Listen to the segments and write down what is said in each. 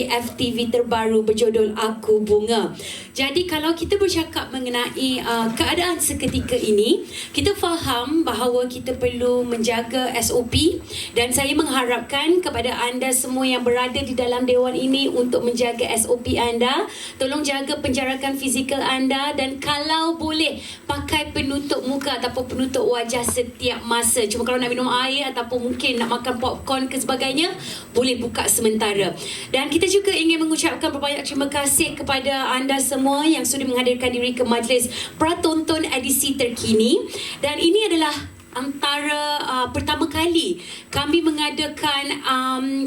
FTV terbaru berjudul Aku Bunga. Jadi kalau kita bercakap mengenai keadaan seketika ini, kita faham bahawa kita perlu menjaga SOP, dan saya mengharapkan kepada anda semua yang berada di dalam dewan ini untuk menjaga SOP anda. Tolong jaga penjarakan fizikal anda, dan kalau boleh pakai penutup muka ataupun penutup wajah setiap masa. Cuma kalau nak minum air ataupun mungkin nak makan popcorn ke sebagainya, boleh buka sementara. Dan kita juga ingin mengucapkan berbanyak terima kasih kepada anda semua yang sudah menghadirkan diri ke majlis pratonton edisi terkini. Dan ini adalah antara pertama kali kami mengadakan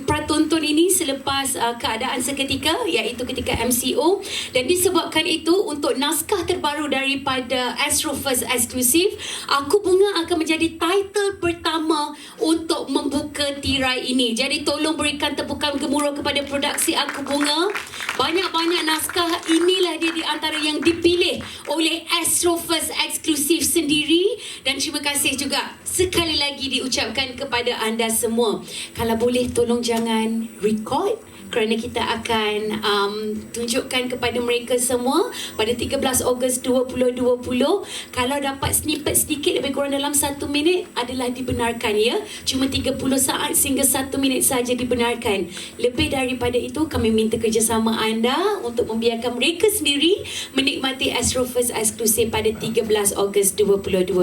pratonton ini selepas keadaan seketika, iaitu ketika MCO, dan disebabkan itu untuk naskah terbaru daripada Astro First Exclusive, Aku Bunga akan menjadi title pertama untuk membuka tirai ini. Jadi tolong berikan tepukan gemuruh kepada produksi Aku Bunga. Banyak-banyak naskah, inilah dia di antara yang dipilih oleh Astro First Exclusive sendiri. Dan terima kasih juga sekali lagi diucapkan kepada anda semua. Kalau boleh tolong jangan record, kerana kita akan tunjukkan kepada mereka semua pada 13 Ogos 2020. Kalau dapat snippet sedikit lebih kurang dalam 1 minit adalah dibenarkan, ya. Cuma 30 saat sehingga 1 minit saja dibenarkan. Lebih daripada itu kami minta kerjasama anda untuk membiarkan mereka sendiri menikmati Astro First Exclusive pada 13 Ogos 2020.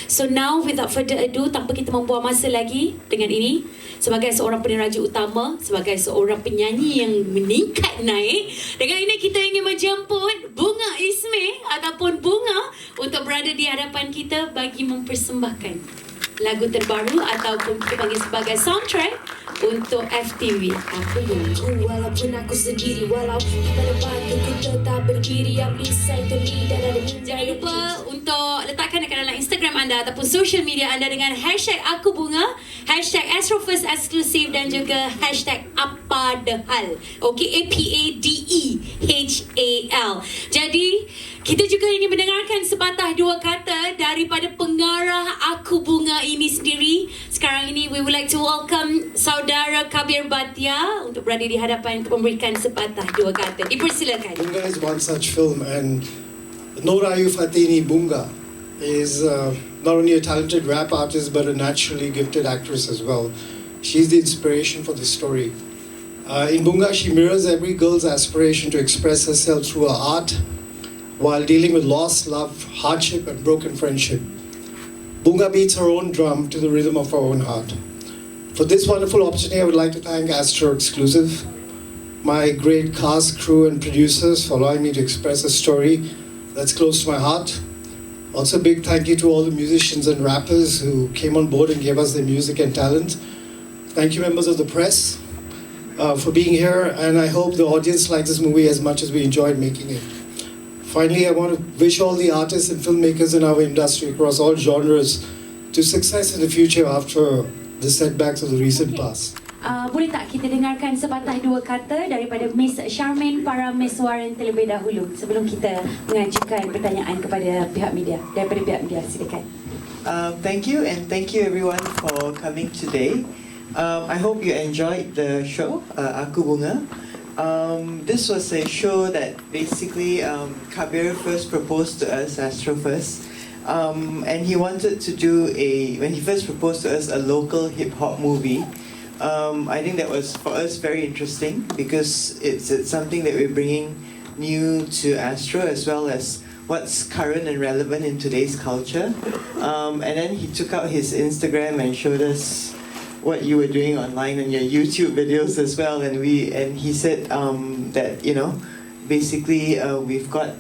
So now without further ado, tanpa kita membuang masa lagi dengan ini, sebagai seorang peneraja utama, sebagai seorang penyanyi yang meningkat naik, dengan ini kita ingin menjemput Bunga Ismail ataupun Bunga untuk berada di hadapan kita bagi mempersembahkan lagu terbaru ataupun kita panggil sebagai soundtrack untuk FTV Aku Bunga. Walaupun aku sendiri, walau di pada batu ku tetap berdiri, yang bisa itu dan ada. Jangan lupa untuk letakkan dekat dalam Instagram anda ataupun social media anda dengan hashtag Aku Bunga, hashtag Astro First Exclusive, dan juga hashtag Apadehal. Okay, APADEHAL. Jadi kita juga ingin mendengarkan sepatah dua kata daripada pengarah Aku Bunga ini sendiri. Sekarang ini we would like to welcome saudara Kabir Bhatia untuk berada di hadapan untuk memberikan sepatah dua kata. Dipersilakan. Bunga is one such film, and Norayu Fatini Bunga is not only a talented rap artist but a naturally gifted actress as well. She's the inspiration for this story. In Bunga, she mirrors every girl's aspiration to express herself through her art while dealing with loss, love, hardship and broken friendship. Bunga beats her own drum to the rhythm of her own heart. For this wonderful opportunity, I would like to thank Astro Exclusive, my great cast, crew and producers for allowing me to express a story that's close to my heart. Also a big thank you to all the musicians and rappers who came on board and gave us their music and talent. Thank you members of the press for being here, and I hope the audience likes this movie as much as we enjoyed making it. Finally, I want to wish all the artists and filmmakers in our industry across all genres to success in the future after the setbacks of the recent past. Boleh tak kita dengarkan sepatah dua kata daripada Miss Charmaine Parameswaran terlebih dahulu sebelum kita mengajukan pertanyaan kepada pihak media, daripada pihak media. Silakan. Thank you, and thank you everyone for coming today. I hope you enjoyed the show, Aku Bunga. This was a show that basically Kabir first proposed to us, Astro First, and he wanted to do when he first proposed to us, a local hip-hop movie. I think that was for us very interesting because it's something that we're bringing new to Astro, as well as what's current and relevant in today's culture. And then he took out his Instagram and showed us what you were doing online and your YouTube videos as well, and he said that, you know, basically we've got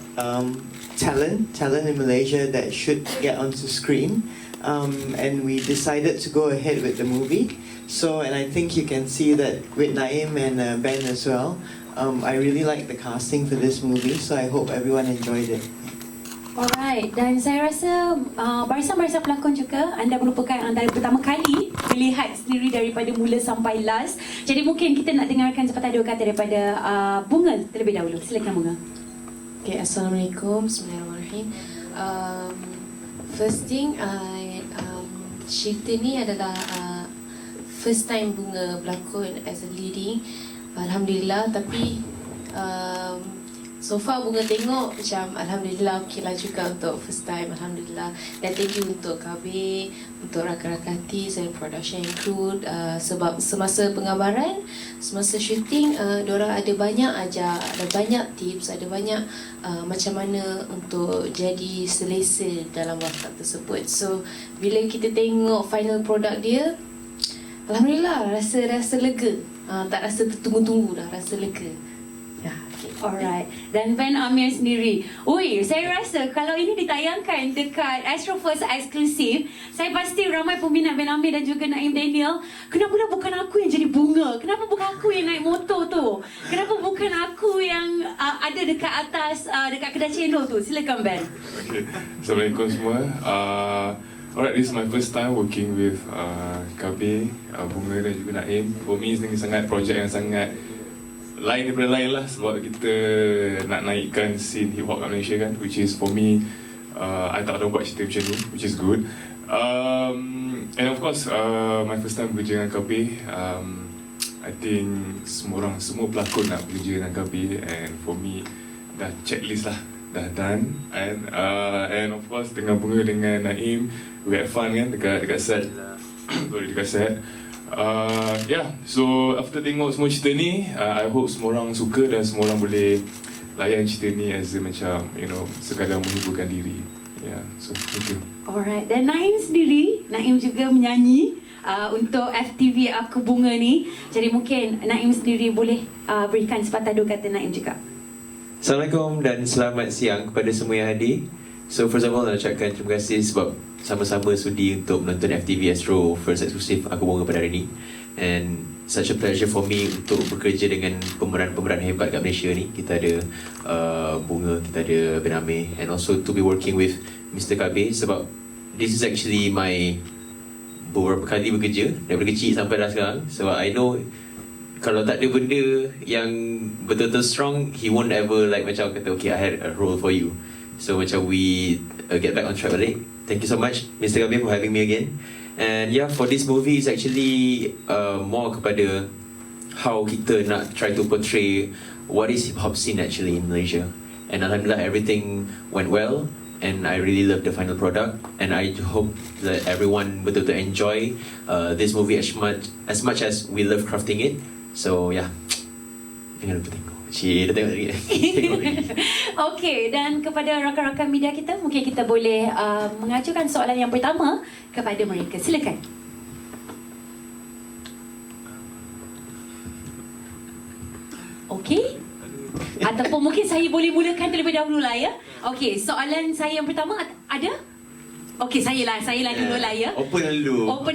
talent in Malaysia that should get onto screen, and we decided to go ahead with the movie. So, and I think you can see that with Naim and Ben as well. I really like the casting for this movie, so I hope everyone enjoyed it. Alright, dan saya rasa barisan-barisan pelakon juga anda merupakan antara pertama kali melihat sendiri daripada mula sampai last. Jadi mungkin kita nak dengarkan sepatah dua kata daripada Bunga terlebih dahulu. Silakan Bunga. Okay, Assalamualaikum, Bismillahirrahmanirrahim. First thing, cerita ni adalah first time Bunga berlakon as a leading. Alhamdulillah. Tapi so far Bunga tengok macam Alhamdulillah okey lah juga untuk first time. Alhamdulillah. Dan thank you untuk KB, untuk rakan-rakan artis dan production and crew, sebab semasa penggambaran, semasa syuting, diorang ada banyak ajar, ada banyak tips, ada banyak macam mana untuk jadi selesa dalam watak tersebut. So bila kita tengok final product dia, Alhamdulillah, rasa lega. Tak rasa tertunggu-tunggu dah, rasa lega. Ya, okay. Alright. Dan Ben Amir sendiri. Ui, saya rasa kalau ini ditayangkan dekat Astro First eksklusif, saya pasti ramai peminat Ben Amir dan juga Naim Daniel. Kenapa dah bukan aku yang jadi bunga? Kenapa bukan aku yang naik motor tu? Kenapa bukan aku yang ada dekat atas, dekat kedai cendol tu? Silakan Ben. Okay. Assalamualaikum semua. Alright, this is my first time working with KB, Bunga dan juga Naim. For me, ini sangat projek yang sangat lain daripada lain lah, sebab kita nak naikkan scene hip hop kat Malaysia kan, which is for me, I tak tahu buat cerita macam ni, which is good. And of course, my first time bekerja dengan KB. I think semua pelakon nak bekerja dengan KB, and for me dah checklist lah, dah done. And of course dengan Bunga dengan Naim, we had fun kan dekat set. Sorry, dekat set. Yeah, so after tengok semua cerita ni, I hope semua orang suka dan semua orang boleh layan cerita ni as a macam, you know, sekadar menghiburkan diri. Yeah, so thank you. Alright. Dan Naim sendiri, Naim juga menyanyi untuk FTV Aku Bunga ni. Jadi mungkin Naim sendiri boleh berikan sepatah dua kata Naim juga. Assalamualaikum dan selamat siang kepada semua yang hadir. So first of all, nak ucapkan terima kasih sebab sama-sama sudi untuk menonton FTV Astro First Exclusive Aku Bunga pada hari ini. And such a pleasure for me untuk bekerja dengan pemeran-pemeran hebat kat Malaysia ni. Kita ada Bunga, kita ada Ben Amir, and also to be working with Mr. KB, sebab this is actually my beberapa kali bekerja daripada kecil sampai dah sekarang. Sebab I know kalau tak ada benda yang betul-betul strong, he won't ever like macam kata, okay, I had a role for you. So macam we get back on track balik. Thank you so much Mr. Kabir for having me again. And yeah, for this movie is actually more kepada how kita nak try to portray what is hip-hop scene actually in Malaysia. And Alhamdulillah, everything went well, and I really love the final product, and I hope that everyone betul-betul enjoy this movie as much as we love crafting it. So yeah, jangan lupa tengok. Dah tengok lagi. Okey, dan kepada rakan-rakan media kita, mungkin kita boleh mengajukan soalan yang pertama kepada mereka. Silakan. Okey. Ataupun mungkin saya boleh mulakan terlebih dahulu lah ya. Okey, soalan saya yang pertama ada? Okey, saya lah dulu lah ya. Open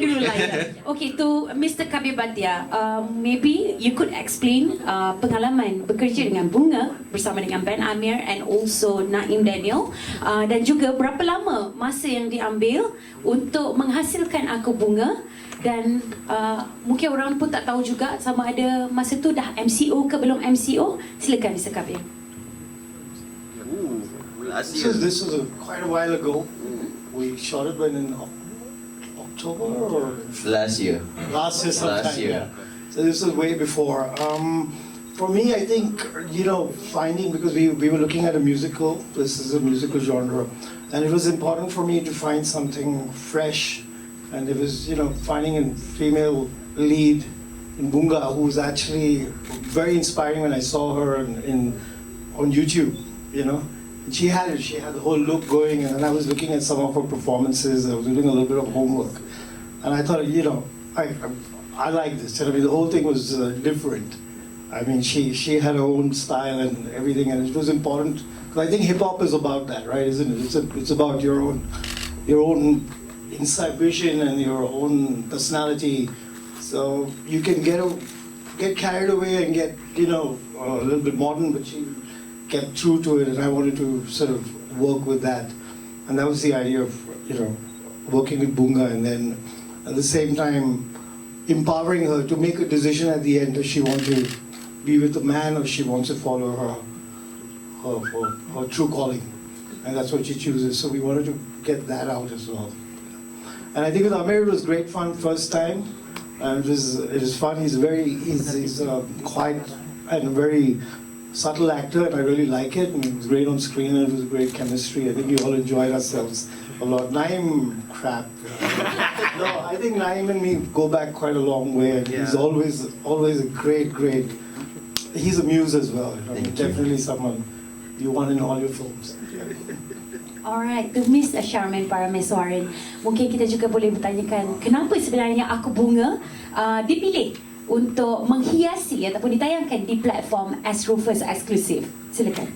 dulu lah ya. Okey, to Mr. Kabir Bhatia, maybe you could explain pengalaman bekerja dengan Bunga bersama dengan Ben Amir and also Naim Daniel, dan juga berapa lama masa yang diambil untuk menghasilkan Aku Bunga, dan mungkin orang pun tak tahu juga sama ada masa tu dah MCO ke belum MCO. Silakan Mr. Kabir. This was quite a while ago. We shot it when in October or last year. Last year sometime. Last year. Yeah. So this was way before. For me, I think, you know, finding, because we were looking at a musical. This is a musical genre, and it was important for me to find something fresh. And it was, you know, finding a female lead in Bunga who was actually very inspiring when I saw her on YouTube, you know. She had the whole look going, and then I was looking at some of her performances. I was doing a little bit of homework, and I thought, you know, I like this. And I mean, the whole thing was different. I mean, she had her own style and everything, and it was important because I think hip hop is about that, right? Isn't it? It's about your own inside vision and your own personality. So you can get carried away and get, you know, a little bit modern, but she kept true to it, and I wanted to sort of work with that. And that was the idea of, you know, working with Bunga, and then at the same time empowering her to make a decision at the end. Does she want to be with a man, or she wants to follow her true calling? And that's what she chooses. So we wanted to get that out as well. And I think with Amir it was great fun first time. It is fun. He's quite and very subtle actor, and I really like it. And it was great on screen, and it was great chemistry. I think we all enjoyed ourselves a lot. Naeem, crap. No, I think Naeem and me go back quite a long way, and he's always a great. He's a muse as well. Definitely someone you want in all your films. Alright, to Miss Charmaine Parameswaran, mungkin kita juga boleh bertanyakan kenapa sebenarnya Aku Bunga dipilih untuk menghiasi ataupun ditayangkan di platform Astro First Exclusive. Silakan.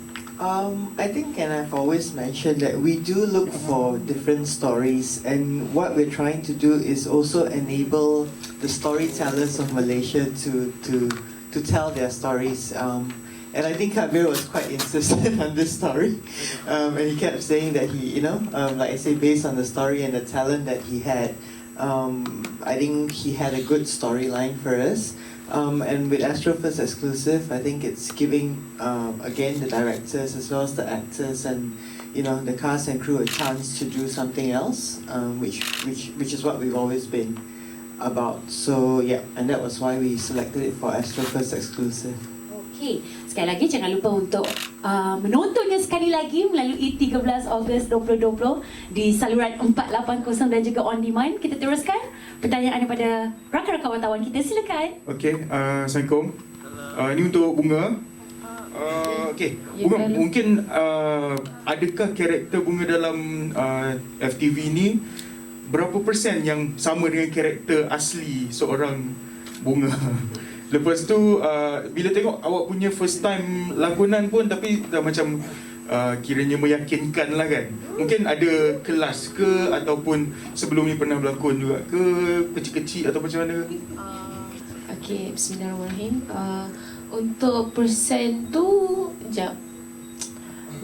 I think, and I've always mentioned that we do look for different stories, and what we're trying to do is also enable the storytellers of Malaysia to tell their stories. And I think Kabir was quite insistent on this story, and he kept saying that he, like I say, based on the story and the talent that he had, I think he had a good storyline for us. And with Astro First Exclusive, I think it's giving, again, the directors as well as the actors and, the cast and crew a chance to do something else, which is what we've always been about. So yeah, and that was why we selected it for Astro First Exclusive. Okay, sekali lagi jangan lupa untuk menontonnya sekali lagi melalui 13 Ogos 2020 di saluran 480 dan juga on demand. Kita teruskan pertanyaan daripada rakan-rakan wartawan kita. Silakan. Okey, Assalamualaikum. Ini untuk Bunga. Okey, Bunga, mungkin adakah karakter Bunga dalam FTV ni berapa persen yang sama dengan karakter asli seorang Bunga? Lepas tu bila tengok awak punya first time lakonan pun, tapi dah macam kiranya meyakinkan lah kan. Mungkin ada kelas ke ataupun sebelum ni pernah berlakon juga ke, kecil-kecil atau macam mana? Okay, bismillahirrahmanirrahim. Untuk persen tu, sekejap.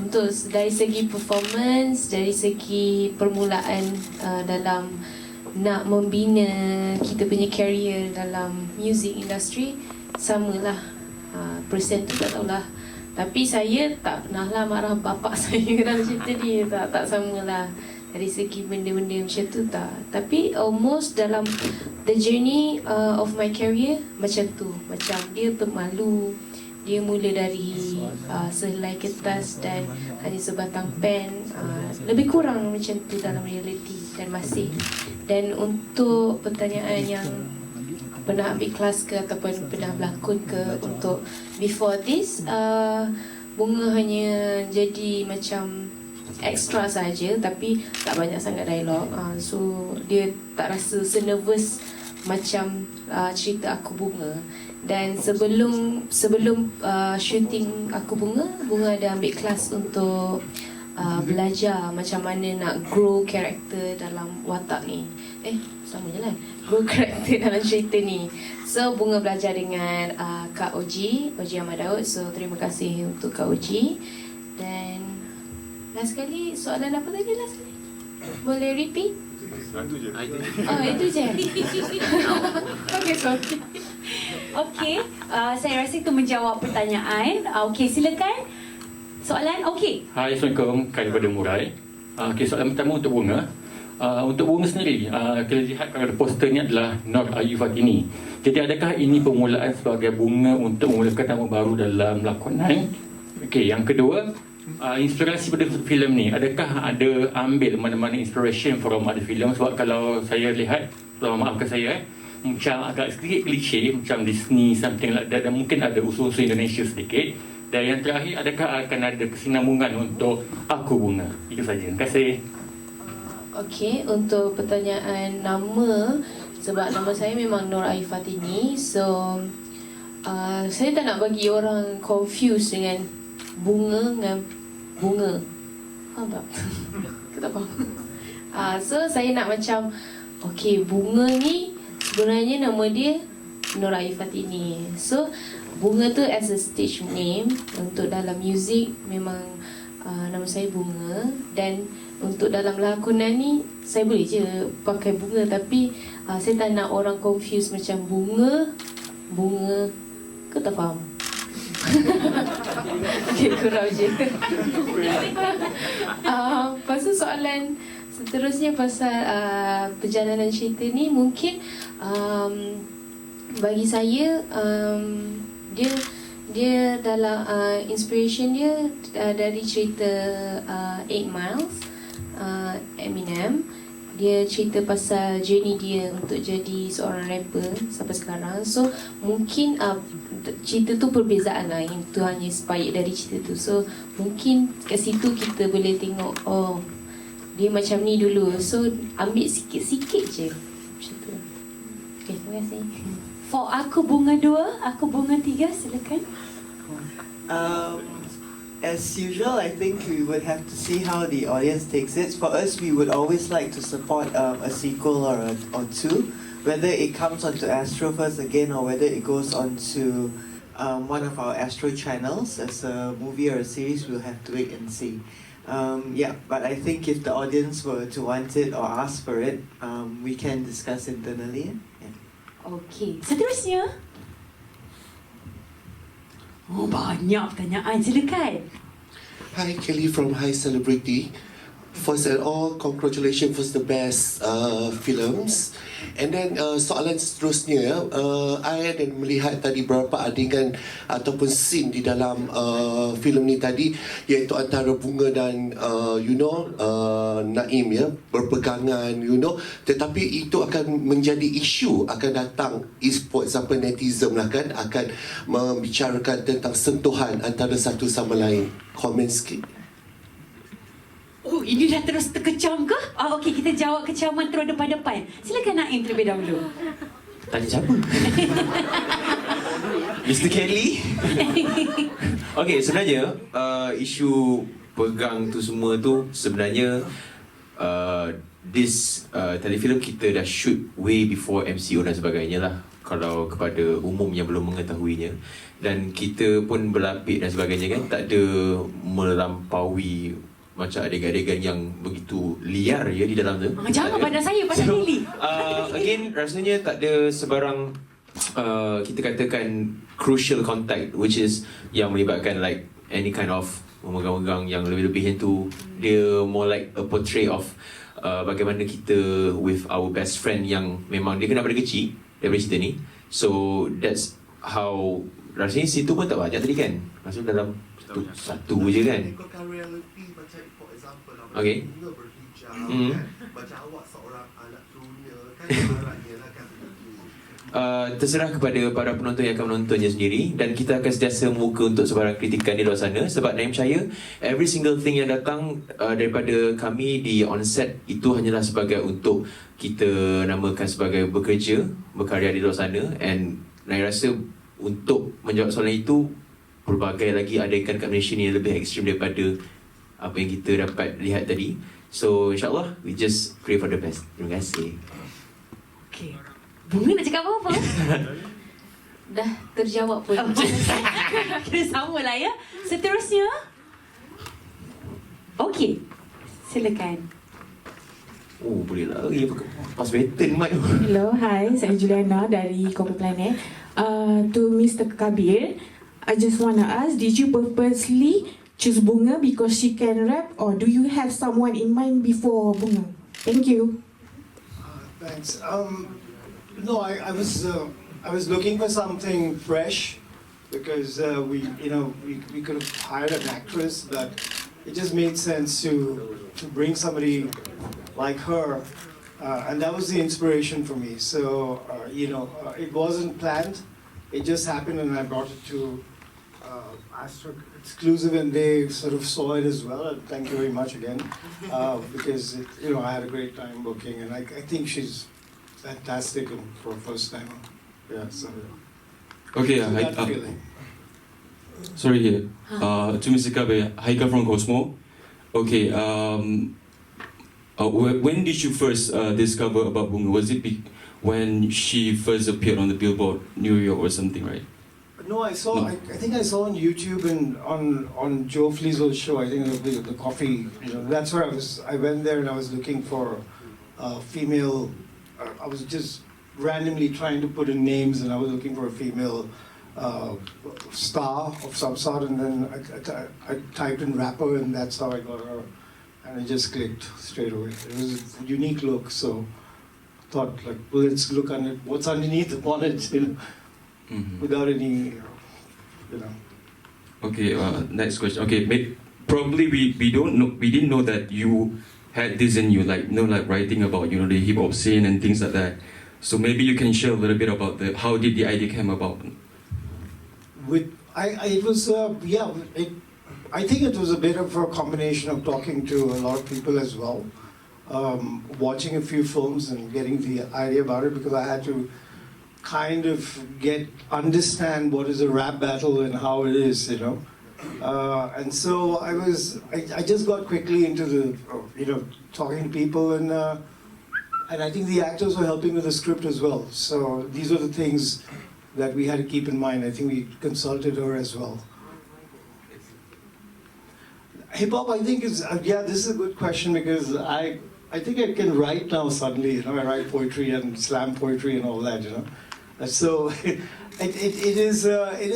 Untuk dari segi performance, dari segi permulaan dalam nak membina kita punya career dalam music industry, samalah. Persen tu tak tahulah. Tapi saya tak pernah lah marah bapak saya dalam cerita ni. Tak samalah. Dari segi benda-benda macam tu tak. Tapi almost dalam the journey of my career macam tu. Macam dia pemalu. Dia mula dari sehelai kertas dan hanya sebatang pen. Lebih kurang macam tu dalam reality dan masih. Dan untuk pertanyaan yang pernah ambil kelas ke ataupun pernah berlakon ke, untuk before this, Bunga hanya jadi macam extra saja, tapi tak banyak sangat dialog. So dia tak rasa senervous macam cerita Aku Bunga. Dan sebelum shooting Aku Bunga, Bunga ada ambil kelas untuk belajar macam mana nak grow karakter dalam watak ni. Sama je lah, grow karakter dalam cerita ni. So Bunga belajar dengan Kak Oji Ahmad Daud. So terima kasih untuk Kak Oji. Dan last sekali, soalan apa tadi last sekali? Boleh repeat? Itu je. Oh, itu je. Okay, sorry. Okey, saya rasa itu menjawab pertanyaan. Okey, silakan. Soalan, okey. Hai, Assalamualaikum. Kami daripada Murai. Okey, soalan pertama untuk Bunga. Untuk Bunga sendiri, kita lihat kalau poster ni adalah Nur Ayu Fatini. Jadi adakah ini permulaan sebagai Bunga untuk memulakan nama baru dalam lakonan? Okey, yang kedua, inspirasi pada filem ni, adakah ada ambil mana-mana inspiration from ada filem? Sebab kalau saya lihat, maafkan saya, macam agak sedikit klise, macam Disney, something like that, dan mungkin ada unsur-unsur Indonesia sedikit. Dan yang terakhir, adakah akan ada kesinambungan untuk Aku Bunga? Itu saja. Terima kasih. Okey, untuk pertanyaan nama, sebab nama saya memang Nur Ayu Fatini, so saya tak nak bagi orang confuse dengan Bunga dengan Bunga. Faham tak? Kita tak faham. So saya nak macam, okey, Bunga ni sebenarnya nama dia Nur Ayu Fatini. So Bunga tu as a stage name. Untuk dalam music memang nama saya Bunga. Dan untuk dalam lakonan ni saya boleh je pakai Bunga, tapi saya tak nak orang confuse macam Bunga ke, tak faham. Okay, kurang je. Pasal soalan seterusnya pasal perjalanan cerita ni, mungkin Bagi saya dia dalam inspiration dia dari cerita 8 Miles, Eminem. Dia cerita pasal journey dia untuk jadi seorang rapper sampai sekarang. So mungkin cerita tu perbezaan lah, yang tu hanya inspired dari cerita tu. So mungkin kat situ kita boleh tengok, oh dia macam ni dulu. So ambil sikit-sikit je macam tu. Okay, terima kasih. For Aku Bunga 2, Aku Bunga 3, silakan. As usual, I think we would have to see how the audience takes it. For us, we would always like to support a sequel or two, whether it comes onto Astro first again or whether it goes onto one of our Astro channels as a movie or a series. We'll have to wait and see. But I think if the audience were to want it or ask for it, we can discuss internally. Yeah. Okey, seterusnya. Oh, banyak pertanyaan. Silakan. Hi, Kelly from High Celebrity. First and all, congratulations for the best films. And then soalan seterusnya, I ada melihat tadi beberapa adegan ataupun scene di dalam filem ni tadi, iaitu antara Bunga dan Naim ya, berpegangan, tetapi itu akan menjadi isu akan datang, for example netizen lah kan, akan membicarakan tentang sentuhan antara satu sama lain. Komen sikit. Oh, ini dah terus terkecam ke? Okey, kita jawab kecaman terus depan-depan. Silakan Naim terlebih dahulu. Tanya siapa? Mr. Kelly? Okay, sebenarnya isu pegang tu semua tu sebenarnya telefilm kita dah shoot way before MCO dan sebagainya lah, kalau kepada umum yang belum mengetahuinya. Dan kita pun berlapik dan sebagainya kan, tak ada melampaui macam adegan-adegan yang begitu liar ya di dalam tu. Jangan pada saya, pasal Kelly. Again, rasanya tak ada sebarang kita katakan crucial contact, which is yang melibatkan like any kind of memegang-megang yang lebih-lebih tu. Dia more like a portrait of bagaimana kita with our best friend yang memang dia kenal daripada kecil, daripada cerita ni. So that's how, rasanya situ pun tak banyak tadi kan, rasanya dalam satu je kan. Okay. Macam awak seorang anak dunia kan, terserah kepada para penonton yang akan menontonnya sendiri, dan kita akan sentiasa membuka untuk sebarang kritikan di luar sana, sebab Naim percaya every single thing yang datang daripada kami di onset itu hanyalah sebagai untuk kita namakan sebagai bekerja, berkarya di luar sana. And Naim rasa untuk menjawab soalan itu, pelbagai lagi adegan kat Malaysia ni lebih ekstrim daripada apa yang kita dapat lihat tadi. So insyaAllah we just pray for the best. Terima kasih. Okay, Bunga nak cakap apa-apa? Dah terjawab pun. Kira sama lah ya. Seterusnya. Okey, silakan. Oh, boleh lagi pas baton mic tu. Hello, hi, saya Juliana dari Kopi Planet. To Mr. Kabir, I just want to ask, did you purposely choose Bunga because she can rap, or do you have someone in mind before Bunga? Thank you. Thanks. No, I was looking for something fresh because we could have hired an actress, but it just made sense to bring somebody like her, and that was the inspiration for me. So it wasn't planned; it just happened, and I brought it to Astro Exclusive, and they sort of saw it as well. And thank you very much again, because I had a great time working, and I think she's fantastic for a first time. Yeah, so okay, that feeling. Sorry here. To Mr. Kabe, Haika from Cosmo. Okay, when did you first discover about Bunga? Was it when she first appeared on the Billboard New York or something, right? No, I saw. No. I think I saw on YouTube and on Joe Fliesel's show. I think the coffee. That's where I was. I went there and I was looking for female. I was just randomly trying to put in names, and I was looking for a female star of some sort. And then I typed in rapper, and that's how I got her. And it just clicked straight away. It was a unique look, so thought like, well, let's look at it, what's underneath the bonnet, without any, Okay, next question. Okay, probably we didn't know that you had this in you, like like writing about the hip hop scene and things like that. So maybe you can share a little bit about how did the idea came about? I think it was a bit of a combination of talking to a lot of people as well, watching a few films and getting the idea about it, because I had to kind of understand what is a rap battle and how it is, and so I just got quickly into the talking to people, and I think the actors were helping with the script as well. So these were the things that we had to keep in mind. I think we consulted her as well. Hip hop, I think is this is a good question, because I think I can write now suddenly. I write poetry and slam poetry and all that. So it is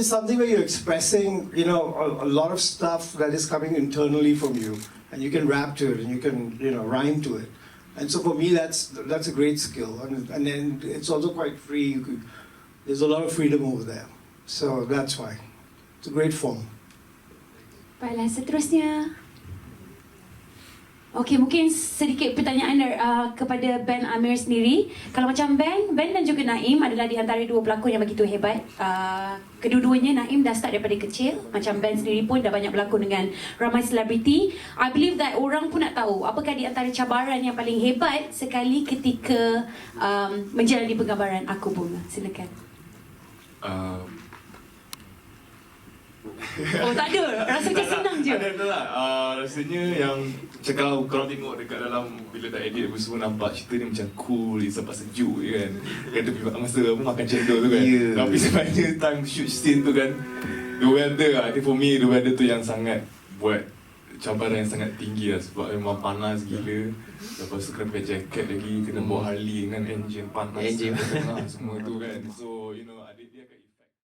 something where you're expressing a lot of stuff that is coming internally from you, and you can rap to it and you can rhyme to it. And so for me that's a great skill, and then it's also quite free. There's a lot of freedom over there. So that's why it's a great form. Baiklah, seterusnya. Okey, mungkin sedikit pertanyaan kepada Ben Amir sendiri. Kalau macam Ben dan juga Naim adalah di antara dua pelakon yang begitu hebat. Kedua-duanya, Naim dah start daripada kecil. Macam Ben sendiri pun dah banyak berlakon dengan ramai selebriti. I believe that orang pun nak tahu apakah di antara cabaran yang paling hebat sekali ketika menjalani penggambaran Aku Bunga. Silakan. Oh, tak ada. Rasa macam senang je. Ada lah. Rasanya yang kalau tengok dekat dalam bila tak edit apa semua, nampak cerita ni macam cool, sampai sejuk je kan. Kata pergi masa makan cendol tu kan. Tapi sebenarnya time shoot scene tu kan, the weather lah. I think for me the weather tu yang sangat buat cabaran yang sangat tinggi lah, sebab memang panas gila. Lepas tu kena pakai jacket lagi, kena bawa Harley dengan engine panas. Semua tu kan. So adik dia kat